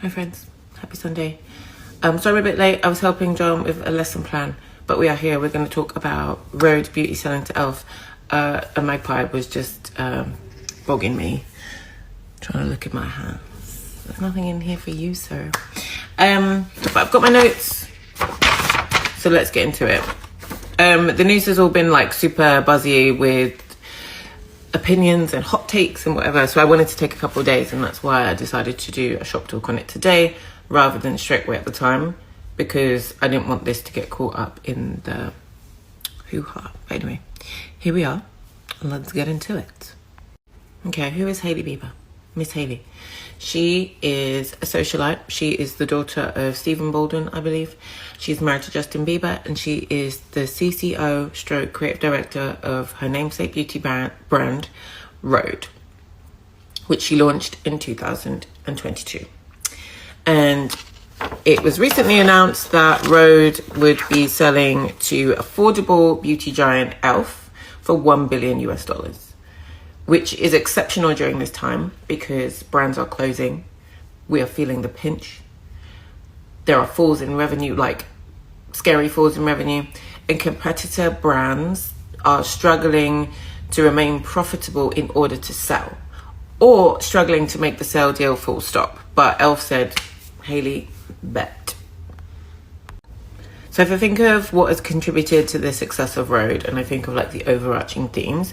Hi friends, happy Sunday. Sorry I'm a bit late. I was helping John with a lesson plan, but we are here. We're going to talk about Rhode beauty selling to e.l.f. A magpie was just bogging me, trying to look at my hands. There's nothing in here for you, sir. But I've got my notes, so let's get into it. The news has all been like super buzzy with opinions and hot takes and whatever, so I wanted to take a couple of days, and that's why I decided to do a shop talk on it today rather than straight away at the time, because I didn't want this to get caught up in the hoo-ha. But anyway, here we are, and let's get into it. Okay, who is Hailey Bieber? Miss Hailey. She is a socialite. She is the daughter of Stephen Baldwin, I believe. She's married to Justin Bieber, and she is the CCO stroke creative director of her namesake beauty brand, Rhode, which she launched in 2022. And it was recently announced that Rhode would be selling to affordable beauty giant e.l.f. for $1 billion US, which is exceptional during this time because brands are closing. We are feeling the pinch. There are falls in revenue, like scary falls in revenue, and competitor brands are struggling to remain profitable in order to sell, or struggling to make the sale deal full stop. But e.l.f. said, Hailey, bet. So if I think of what has contributed to the success of Rhode, and I think of like the overarching themes,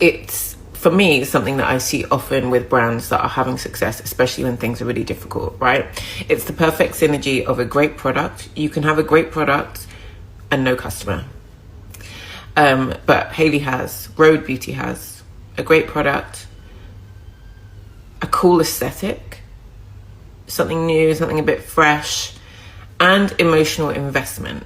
it's, for me, something that I see often with brands that are having success, especially when things are really difficult, right? It's the perfect synergy of a great product. You can have a great product and no customer. But Hailey has, Rhode Beauty has a great product, a cool aesthetic, something new, something a bit fresh, and emotional investment.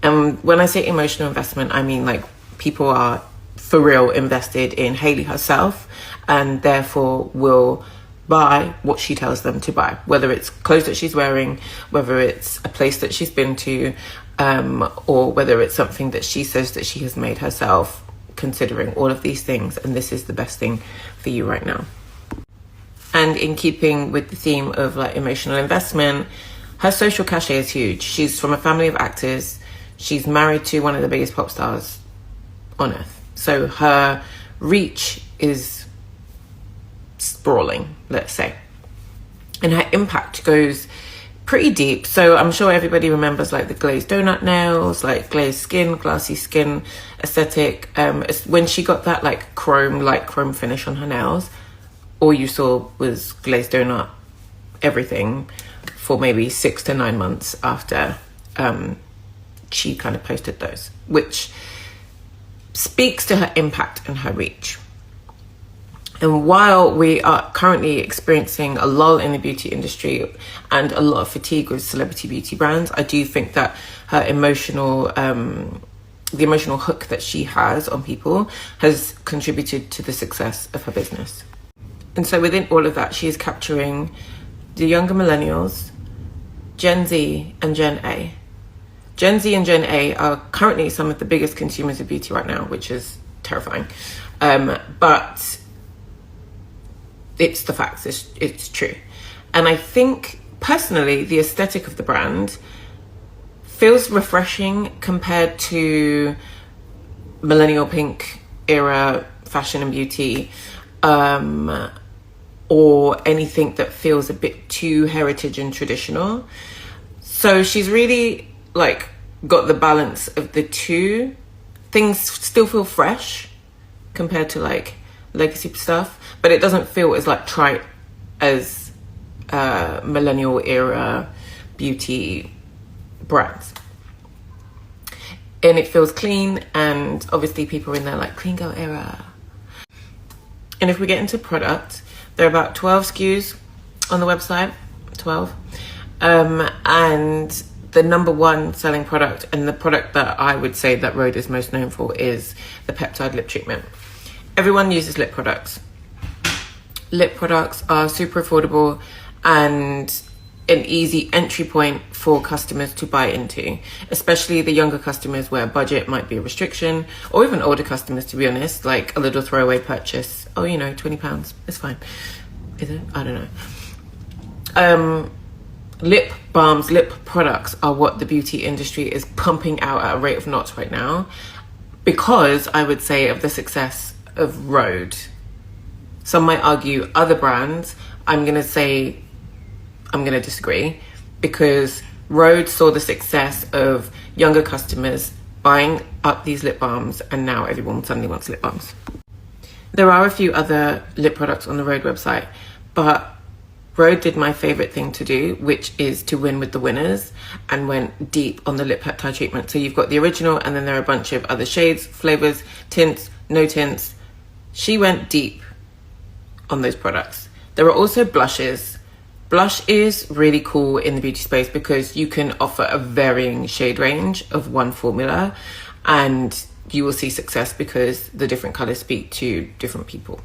And when I say emotional investment, I mean like people are for real invested in Hailey herself, and therefore will buy what she tells them to buy, whether it's clothes that she's wearing, whether it's a place that she's been to, or whether it's something that she says that she has made herself, considering all of these things. And this is the best thing for you right now. And in keeping with the theme of like emotional investment, her social cachet is huge. She's from a family of actors. She's married to one of the biggest pop stars on earth. So her reach is sprawling, let's say. And her impact goes pretty deep. So I'm sure everybody remembers like the glazed donut nails, like glazed skin, glassy skin aesthetic. When she got that like light chrome finish on her nails, all you saw was glazed donut everything for maybe 6 to 9 months after she kind of posted those, which speaks to her impact and her reach. And while we are currently experiencing a lull in the beauty industry and a lot of fatigue with celebrity beauty brands, I do think that her emotional, the emotional hook that she has on people has contributed to the success of her business. And so within all of that, she is capturing the younger millennials, Gen Z and Gen A. Gen Z and Gen A are currently some of the biggest consumers of beauty right now, which is terrifying. But it's the facts, it's true. And I think, personally, the aesthetic of the brand feels refreshing compared to millennial pink era fashion and beauty, or anything that feels a bit too heritage and traditional. So she's really like got the balance of the two. Things still feel fresh compared to like legacy stuff, but it doesn't feel as like trite as millennial era beauty brands. And it feels clean, and obviously people are in there like clean girl era. And if we get into product, there are about 12 SKUs on the website, 12. And the number one selling product, and the product that I would say that Rhode is most known for, is the peptide lip treatment. Everyone uses lip products. Lip products are super affordable and an easy entry point for customers to buy into, especially the younger customers where budget might be a restriction, or even older customers, to be honest, like a little throwaway purchase. Oh, you know, £20, it's fine. Is it? I don't know. Lip balms, lip products are what the beauty industry is pumping out at a rate of knots right now, because I would say of the success of Rhode. Some might argue other brands. I'm going to disagree, because Rhode saw the success of younger customers buying up these lip balms, and now everyone suddenly wants lip balms. There are a few other lip products on the Rhode website, but Rhode did my favorite thing to do, which is to win with the winners, and went deep on the lip peptide treatment. So you've got the original, and then there are a bunch of other shades, flavors, tints, no tints. She went deep on those products. There are also blushes. Blush is really cool in the beauty space because you can offer a varying shade range of one formula, and you will see success because the different colors speak to different people.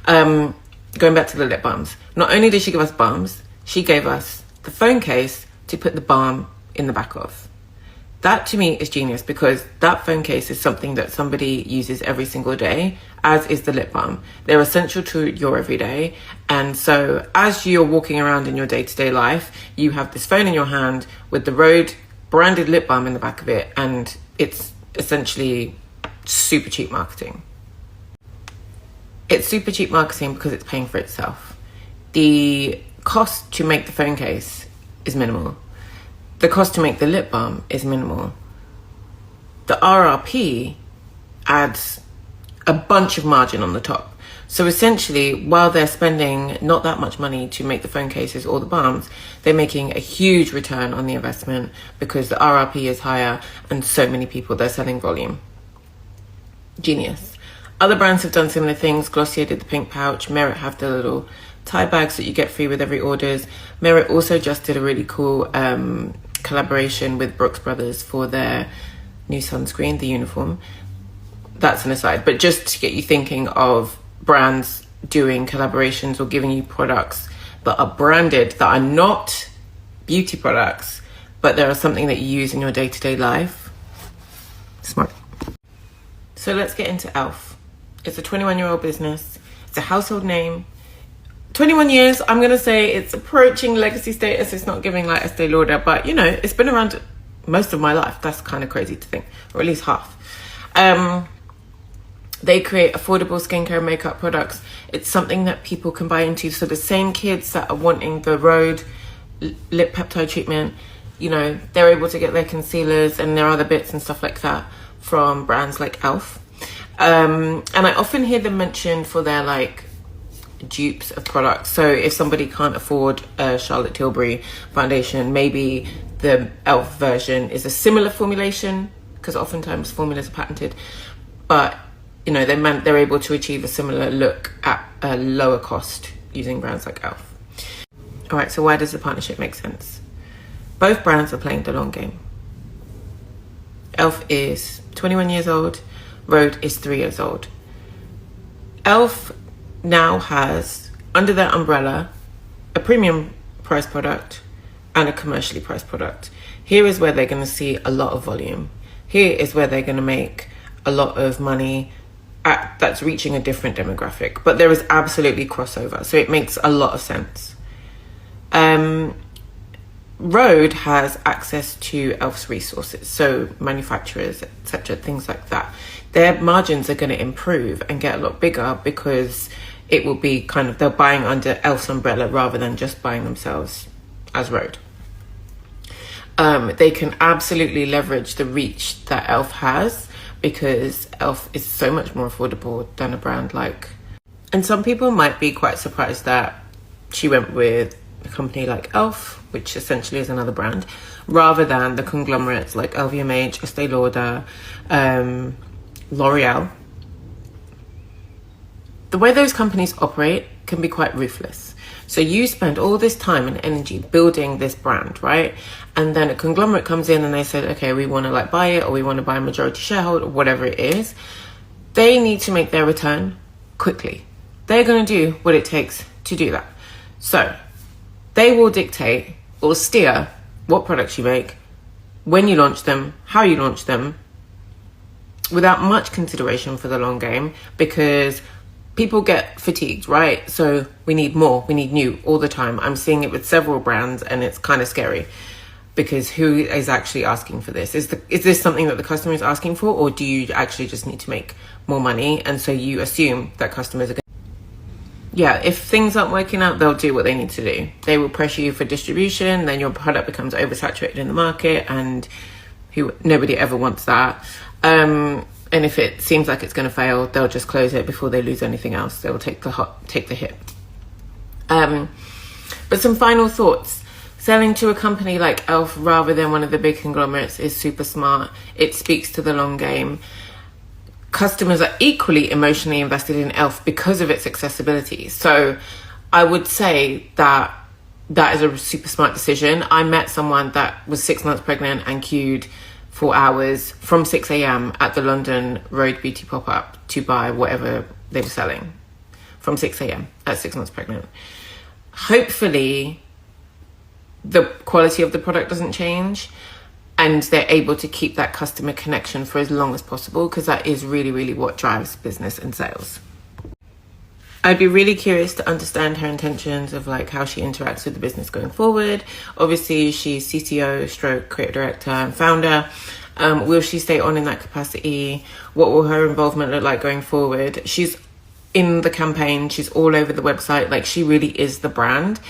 Going back to the lip balms, not only did she give us balms, she gave us the phone case to put the balm in the back of. That to me is genius, because that phone case is something that somebody uses every single day, as is the lip balm. They're essential to your everyday. And so as you're walking around in your day-to-day life, you have this phone in your hand with the Rhode branded lip balm in the back of it, and it's essentially super cheap marketing. It's super cheap marketing because it's paying for itself. The cost to make the phone case is minimal. The cost to make the lip balm is minimal. The RRP adds a bunch of margin on the top. So essentially, while they're spending not that much money to make the phone cases or the balms, they're making a huge return on the investment because the RRP is higher and so many people, they're selling volume. Genius. Other brands have done similar things. Glossier did the pink pouch. Merit have the little tie bags that you get free with every orders. Merit also just did a really cool collaboration with Brooks Brothers for their new sunscreen, the uniform. That's an aside, but just to get you thinking of brands doing collaborations or giving you products that are branded, that are not beauty products, but they are something that you use in your day-to-day life. Smart. So let's get into e.l.f. It's a 21-year-old business. It's a household name. 21 years, I'm going to say it's approaching legacy status. It's not giving like Estee Lauder, but you know, it's been around most of my life. That's kind of crazy to think, or at least half. They create affordable skincare and makeup products. It's something that people can buy into. So the same kids that are wanting the Rhode lip peptide treatment, you know, they're able to get their concealers and their other bits and stuff like that from brands like e.l.f. And I often hear them mentioned for their like dupes of products. So if somebody can't afford a Charlotte Tilbury foundation, maybe the e.l.f. version is a similar formulation, because oftentimes formulas are patented, but you know, they're able to achieve a similar look at a lower cost using brands like e.l.f. All right, so why does the partnership make sense? Both brands are playing the long game. e.l.f. is 21 years old. Rhode is 3 years old. e.l.f. now has, under their umbrella, a premium price product and a commercially priced product. Here is where they're going to see a lot of volume. Here is where they're going to make a lot of money that's reaching a different demographic. But there is absolutely crossover, so it makes a lot of sense. Rhode has access to e.l.f.'s resources, so manufacturers, etc., things like that. Their margins are going to improve and get a lot bigger because it will be kind of, they're buying under e.l.f.'s umbrella rather than just buying themselves as Rhode. They can absolutely leverage the reach that e.l.f. has, because e.l.f. is so much more affordable than a brand like... And some people might be quite surprised that she went with a company like e.l.f., which essentially is another brand, rather than the conglomerates like LVMH, Estee Lauder, L'Oreal. The way those companies operate can be quite ruthless. So you spend all this time and energy building this brand, right? And then a conglomerate comes in and they say, okay, we want to like buy it, or we want to buy a majority shareholder, or whatever it is. They need to make their return quickly. They're going to do what it takes to do that. So they will dictate or steer what products you make, when you launch them, how you launch them, without much consideration for the long game, because people get fatigued, right? So we need more, we need new all the time. I'm seeing it with several brands, and it's kind of scary, because who is actually asking for this? Is this something that the customer is asking for, or do you actually just need to make more money? And so you assume that customers are if things aren't working out, they'll do what they need to do. They will pressure you for distribution, then your product becomes oversaturated in the market, and nobody ever wants that. And if it seems like it's going to fail, they'll just close it before they lose anything else. They'll take the hit. But some final thoughts. Selling to a company like e.l.f. rather than one of the big conglomerates is super smart. It speaks to the long game. Customers are equally emotionally invested in e.l.f. because of its accessibility. So I would say that is a super smart decision. I met someone that was 6 months pregnant and queued for hours from 6 a.m. at the London Rhode beauty pop-up to buy whatever they were selling from 6 a.m. at 6 months pregnant. Hopefully the quality of the product doesn't change, and they're able to keep that customer connection for as long as possible, because that is really, really what drives business and sales. I'd be really curious to understand her intentions of like how she interacts with the business going forward. Obviously, she's CTO / creative director and founder. Will she stay on in that capacity? What will her involvement look like going forward? She's in the campaign. She's all over the website. Like, she really is the brand.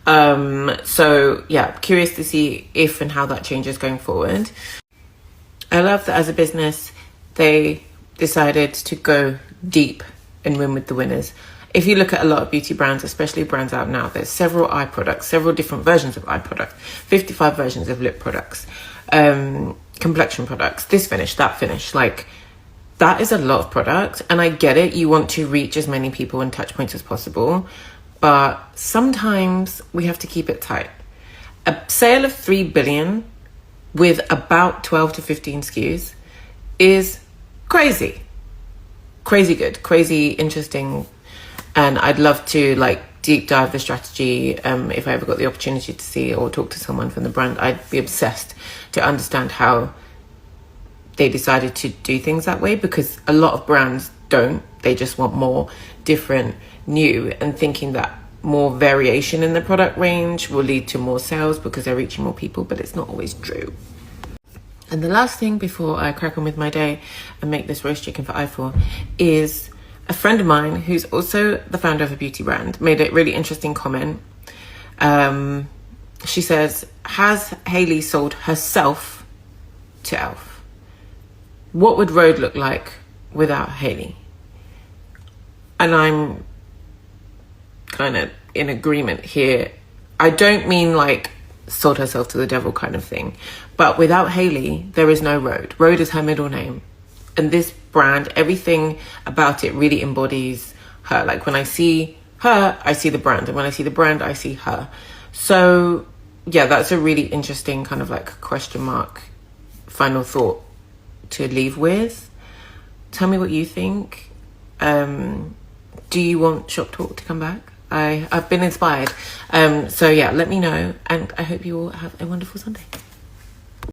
So yeah, curious to see if and how that changes going forward. I love that as a business, they decided to go deep and win with the winners. If you look at a lot of beauty brands, especially brands out now, there's several eye products, several different versions of eye products, 55 versions of lip products, complexion products, this finish, that finish. Like, that is a lot of product. And I get it. You want to reach as many people and touch points as possible. But sometimes we have to keep it tight. A sale of 3 billion with about 12 to 15 SKUs is crazy. Crazy good, crazy interesting. And I'd love to like deep dive the strategy. If I ever got the opportunity to see or talk to someone from the brand, I'd be obsessed to understand how they decided to do things that way, because a lot of brands don't. They just want more, different, new, and thinking that more variation in the product range will lead to more sales because they're reaching more people, but it's not always true. And the last thing before I crack on with my day and make this roast chicken for i4 is a friend of mine who's also the founder of a beauty brand made a really interesting comment. She says, has Hailey sold herself to e.l.f? What would rhode look like without Hailey? And I'm kind of in agreement here. I don't mean like sold herself to the devil kind of thing, but without Hailey, there is no rhode. Rhode is her middle name. And this brand, everything about it really embodies her. Like, when I see her, I see the brand. And when I see the brand, I see her. So yeah, that's a really interesting kind of like question mark final thought to leave with. Tell me what you think. Do you want Shop Talk to come back? I've been inspired. So yeah, let me know. And I hope you all have a wonderful Sunday.